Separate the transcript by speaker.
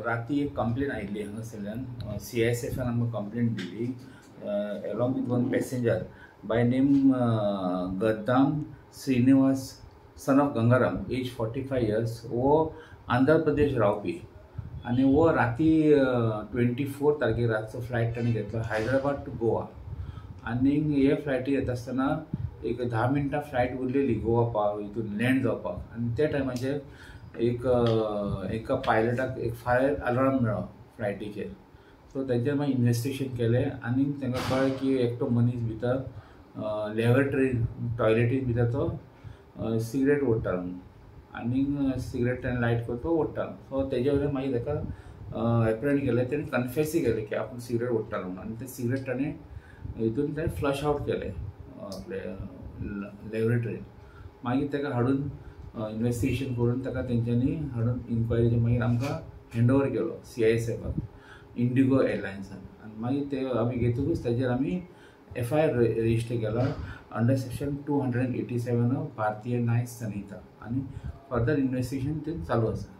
Speaker 1: राती एक कंप्लेन आयिल्ली हांगासरल्यान CISFन आमकां कंप्लेंट दिली along with one passenger by name Gaddam Srinivas son of Gangaram age 45 years वो आंध्र प्रदेश रावपी आनी वो राती 24 तारखेक रातचो फ्लायट ताणें घेतलो हैदराबाद टू गोवा आनी हे फ्लायटी येता आसतना एक 10 मिनटां फ्लायट उरलेली गोवा हितून लँड जावपाक आनी त्या टायमाचेर एका पायलटाक एक फायर अलार्म मेळ्ळो फ्लायटीचेर सो तेंचेर मागीर इन्वेस्टिगेशन केलें आनी तांकां कळ्ळें की एकटो मनीस भितर लॅबोरेटरी टॉयलेटीन भितर तो सिगरेट ओडटालो आनी सिगरेट ताणें लायट करून तो ओडटालो सो तेजे वयल्यान मागीर ताका एप्रेंट केलें तेणें कन्फेसूय केलें की आपूण सिगरेट ओडटालो म्हणून आनी तें सिगरेट ताणें हितून ताणें फ्लश आउट केलें आपले लॅबोरेटरीन मागीर ताका हाडून इन्वेस्टिगेशन करून ताका तेंच्यांनी हाडून इन्क्वायरीचे मागीर आमकां हँड ओवर केलो CISFाक इंडिगो एअरलायन्सान आनी मागीर ते आमी घेतकूच ताजेर आमी FIR रजिस्टर केला अंडर सेक्शन 287 ऑफ भारतीय न्याय संहिता आनी फर्दर इन्वेस्टिगेशन ते चालू आसा.